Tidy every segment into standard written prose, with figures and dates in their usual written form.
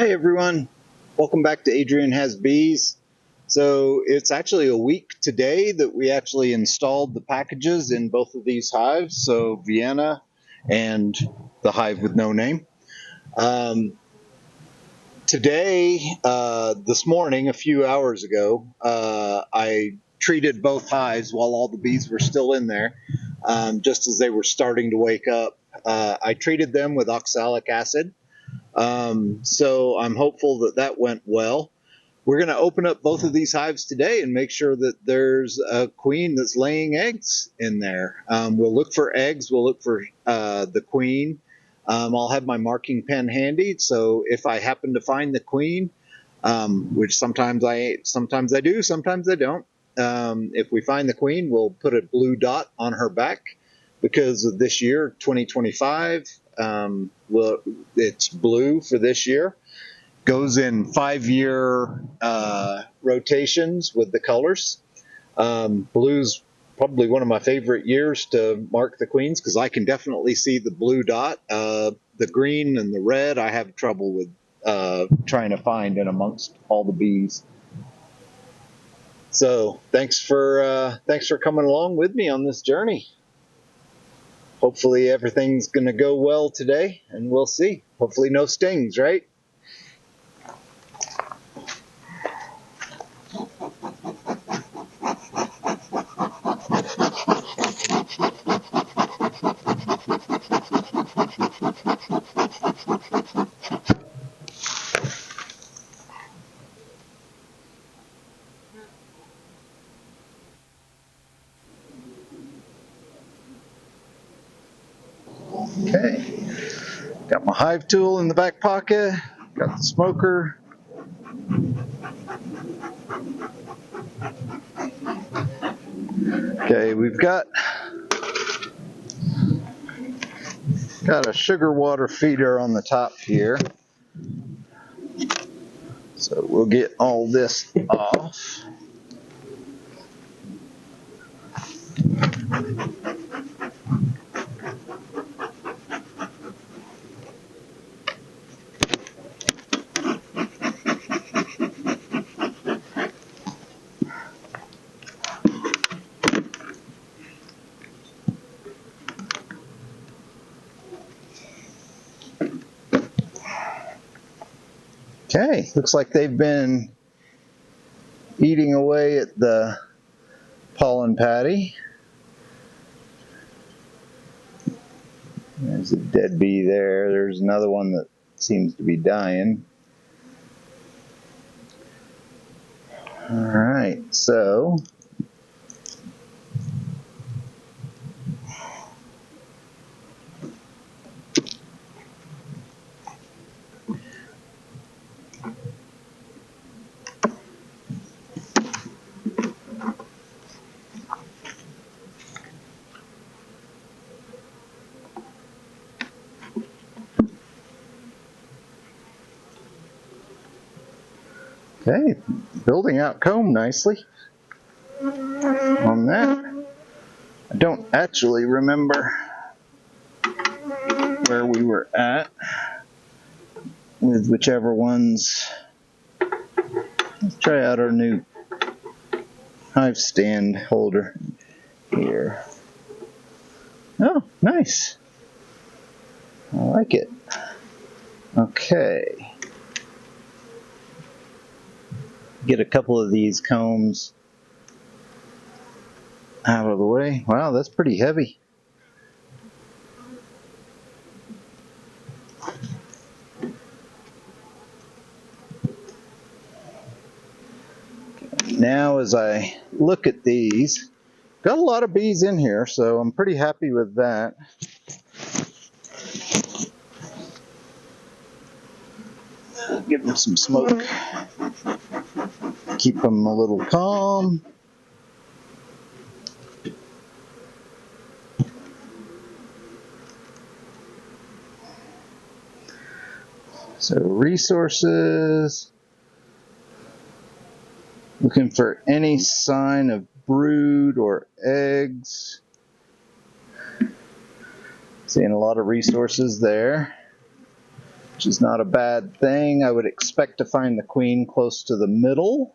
Hi everyone, welcome back to Adrian Has Bees. So it's actually a week today that we actually installed the packages in both of these hives, so Vienna and the hive with no name. This morning, a few hours ago, I treated both hives while all the bees were still in there, just as they were starting to wake up. I treated them with oxalic acid. So I'm hopeful that that went well. We're going to open up both of these hives today and make sure that there's a queen that's laying eggs in there. We'll look for eggs. We'll look for the queen. I'll have my marking pen handy, so if I happen to find the queen, which sometimes I do, sometimes I don't. If we find the queen, we'll put a blue dot on her back because of this year, 2025. It's blue for this year. Goes in 5-year rotations with the colors. Blue's probably one of my favorite years to mark the queens because I can definitely see the blue dot. The green and the red I have trouble with trying to find in amongst all the bees. So thanks for coming along with me on this journey. Hopefully everything's going to go well today, and we'll see. Hopefully no stings, right? Okay, got my hive tool in the back pocket, got the smoker. Okay, we've got a sugar water feeder on the top here. So we'll get all this off. Okay, looks like they've been eating away at the pollen patty. There's a dead bee there. There's another one that seems to be dying. All right, so okay, building out comb nicely on that. I don't actually remember where we were at with whichever ones. Let's try out our new hive stand holder here. Oh, nice. I like it. Okay. Get a couple of these combs out of the way. Wow, that's pretty heavy. Now as I look at these, got a lot of bees in here, so I'm pretty happy with that. Give them some smoke. Keep them a little calm. So resources. Looking for any sign of brood or eggs. Seeing a lot of resources there. which is not a bad thing. I would expect to find the queen close to the middle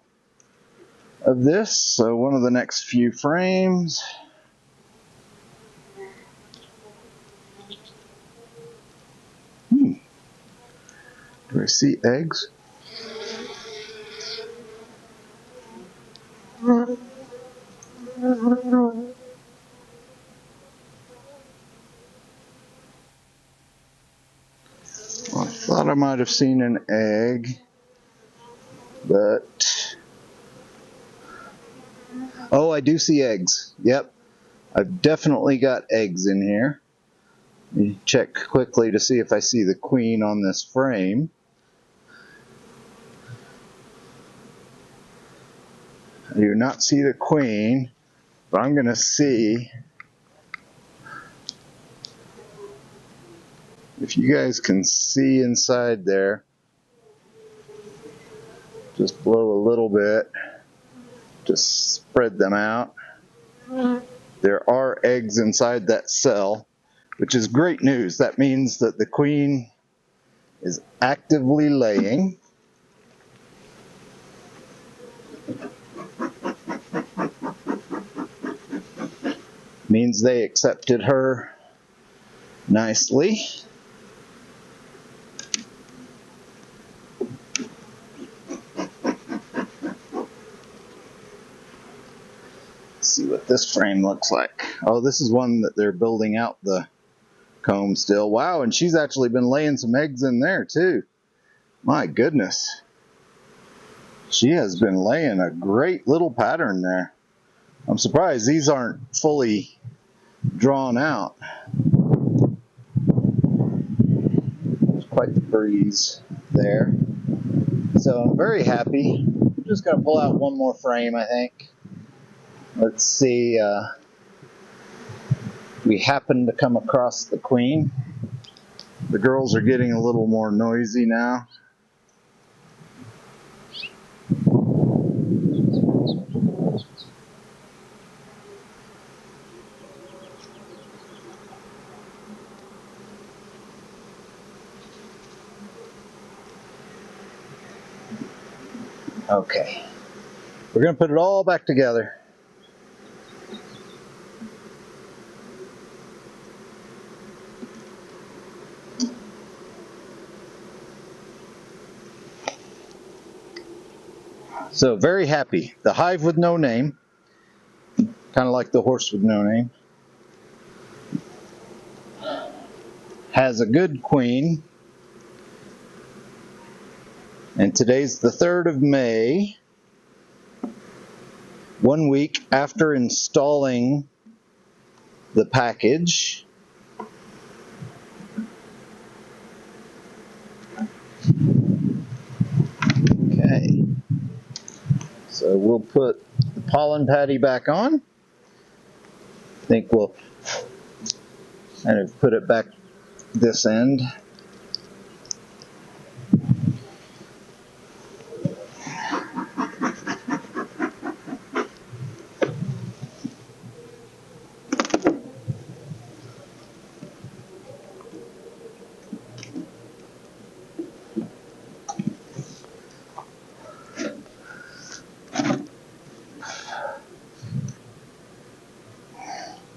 of this, so one of the next few frames. Do I see eggs? I thought I might have seen an egg, but... Oh, I do see eggs. Yep, I've definitely got eggs in here. Let me check quickly to see if I see the queen on this frame. I do not see the queen, but I'm going to see if you guys can see inside there. Just blow a little bit. Just spread them out. There are eggs inside that cell, which is great news. That means that the queen is actively laying. Means they accepted her nicely. Let's see what this frame looks like. Oh, this is one that they're building out the comb still. Wow, and she's actually been laying some eggs in there too. My goodness. She has been laying a great little pattern there. I'm surprised these aren't fully drawn out. There's quite the breeze there. So I'm very happy. I'm just going to pull out one more frame, I think. Let's see. We happen to come across the queen. The girls are getting a little more noisy now. Okay, we're going to put it all back together. So very happy. The hive with no name, kind of like the horse with no name, has a good queen. And today's the 3rd of May, 1 week after installing the package. Okay, so we'll put the pollen patty back on. I think we'll kind of put it back this end.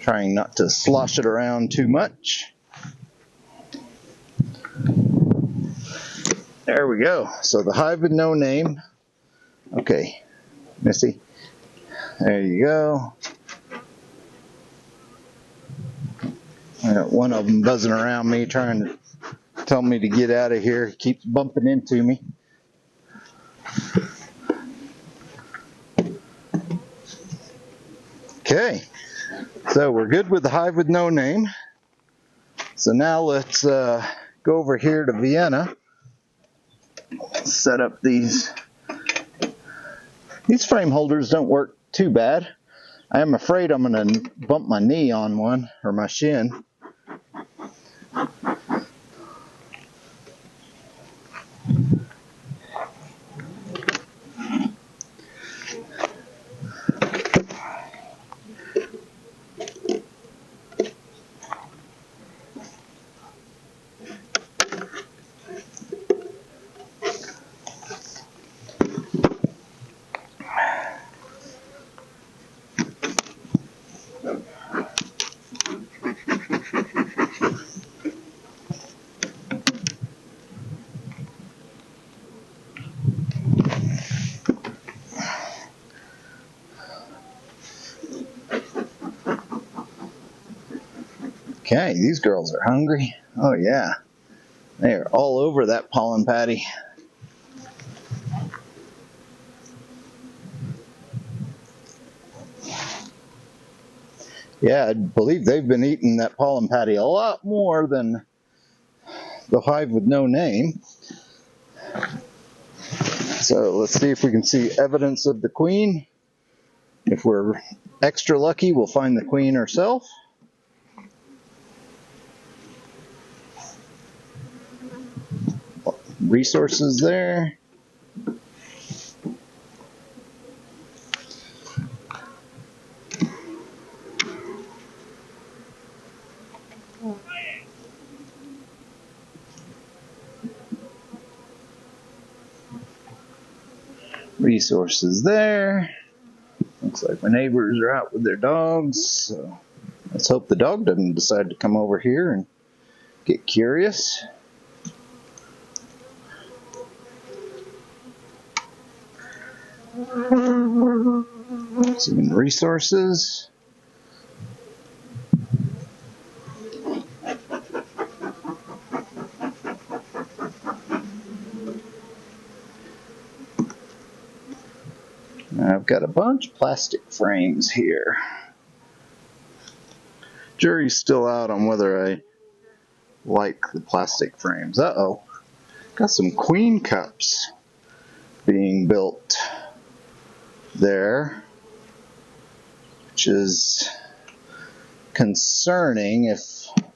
Trying not to slosh it around too much. There we go. So the hive with no name. Okay, Missy. There you go. I got one of them buzzing around me trying to tell me to get out of here. He keeps bumping into me. Okay, so we're good with the hive with no name. So now let's go over here to Vienna. Set up these. These frame holders don't work too bad. I am afraid I'm going to bump my knee on one, or my shin. Okay, these girls are hungry. Oh yeah, they are all over that pollen patty. Yeah, I believe they've been eating that pollen patty a lot more than the hive with no name. So let's see if we can see evidence of the queen. If we're extra lucky, we'll find the queen herself. Resources there. Resources there. Looks like my neighbors are out with their dogs, so let's hope the dog doesn't decide to come over here and get curious. Some resources. I've got a bunch of plastic frames here. Jury's still out on whether I like the plastic frames. Uh-oh. Got some queen cups being built there, which is concerning. If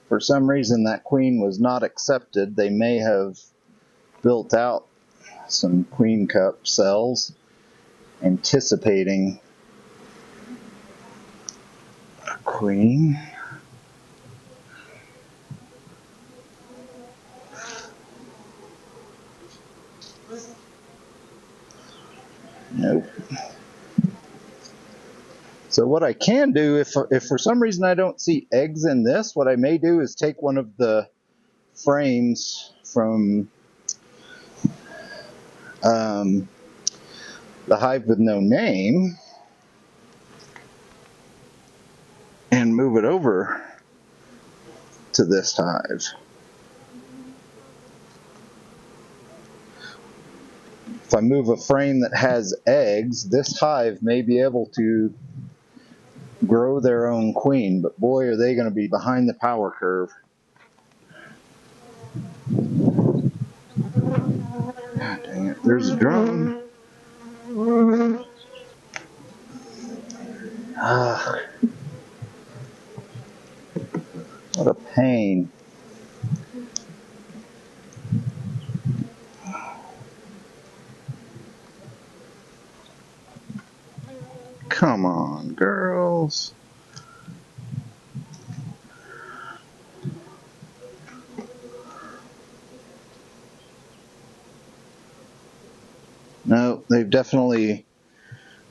for some reason that queen was not accepted, they may have built out some queen cup cells anticipating a queen. Nope. So what I can do, if for some reason I don't see eggs in this, what I may do is take one of the frames from the hive with no name and move it over to this hive. If I move a frame that has eggs, this hive may be able to grow their own queen, but boy, are they going to be behind the power curve. God dang it, there's a drone. Ah, what a pain. Come on, girls. No, they've definitely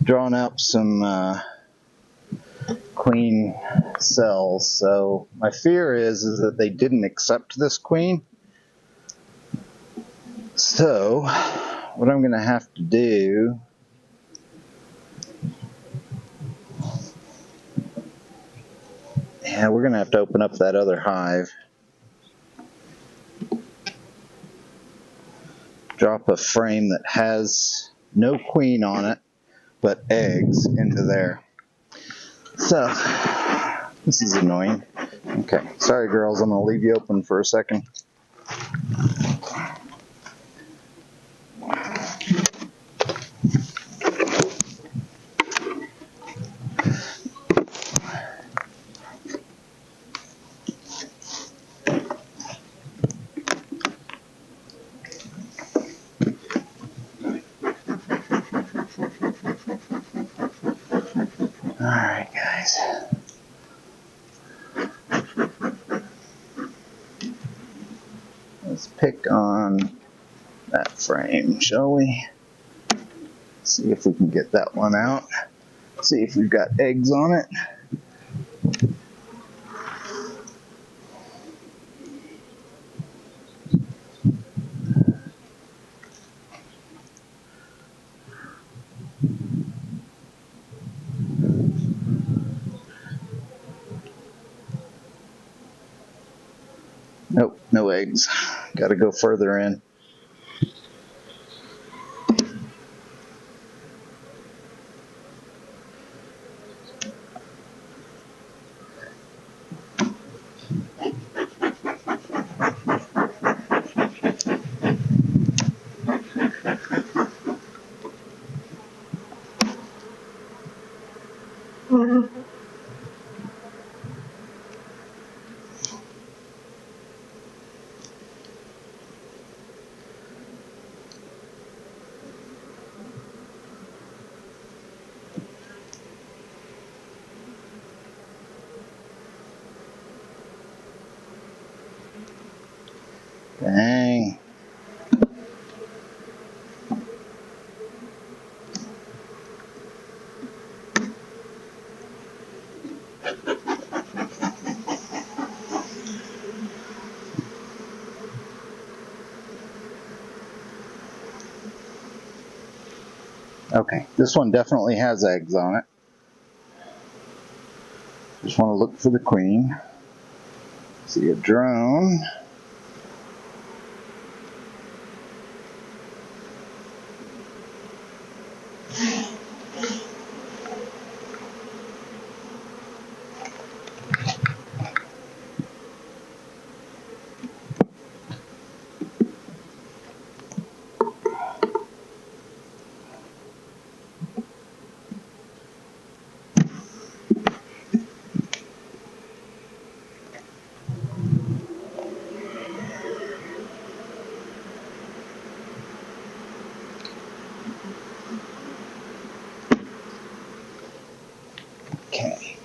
drawn up some queen cells. So my fear is that they didn't accept this queen. So what I'm going to have to do we're going to have to open up that other hive. Drop a frame that has no queen on it, but eggs into there. So, this is annoying. Okay, sorry girls, I'm going to leave you open for a second. Alright guys. Let's pick on that frame, shall we? See if we can get that one out. See if we've got eggs on it. Nope, no eggs. Got to go further in. Dang. Okay, this one definitely has eggs on it. Just want to look for the queen. See a drone. Okay.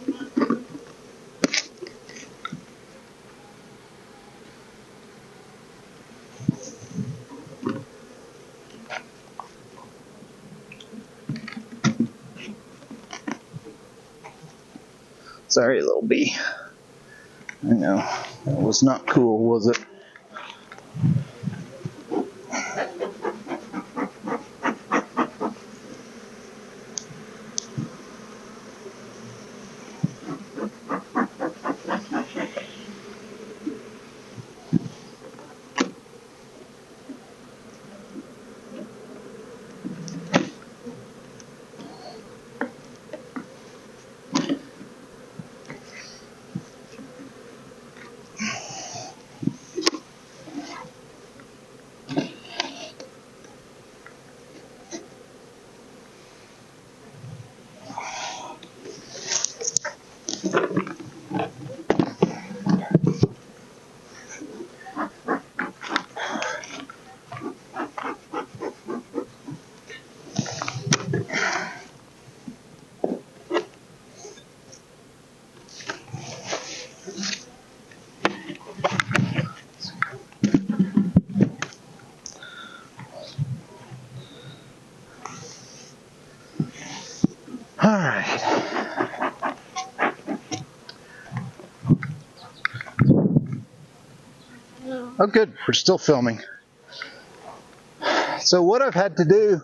Sorry, little bee. I know. That was not cool, was it? All right. Oh, good. We're still filming. So what I've had to do,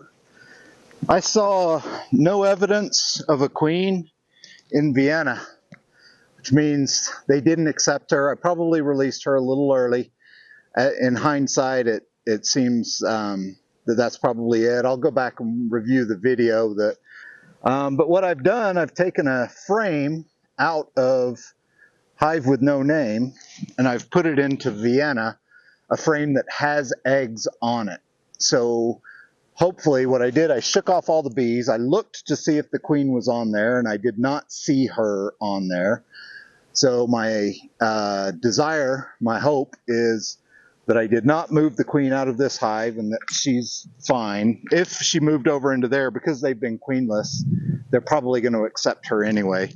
I saw no evidence of a queen in Vienna, which means they didn't accept her. I probably released her a little early. In hindsight, it seems that that's probably it. I'll go back and review the video. But what I've done, I've taken a frame out of Hive with no name, and I've put it into Vienna, a frame that has eggs on it. So hopefully what I did, I shook off all the bees. I looked to see if the queen was on there, and I did not see her on there. So my desire, my hope is that I did not move the queen out of this hive and that she's fine. If she moved over into there, because they've been queenless, they're probably going to accept her anyway.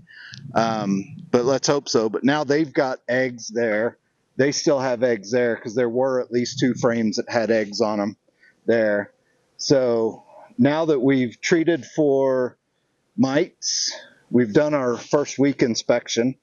But let's hope so. But now they've got eggs there. They still have eggs there because there were at least 2 frames that had eggs on them there. So now that we've treated for mites, we've done our first week inspection.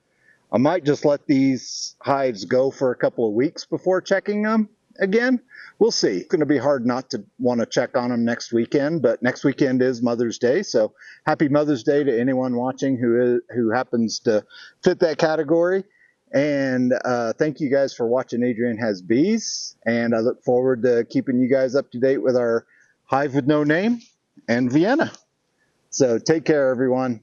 I might just let these hives go for a couple of weeks before checking them again. We'll see. It's going to be hard not to want to check on them next weekend, but next weekend is Mother's Day, so happy Mother's Day to anyone watching who happens to fit that category. And thank you guys for watching Adrian Has Bees. And I look forward to keeping you guys up to date with our Hive with No Name and Vienna. So take care, everyone.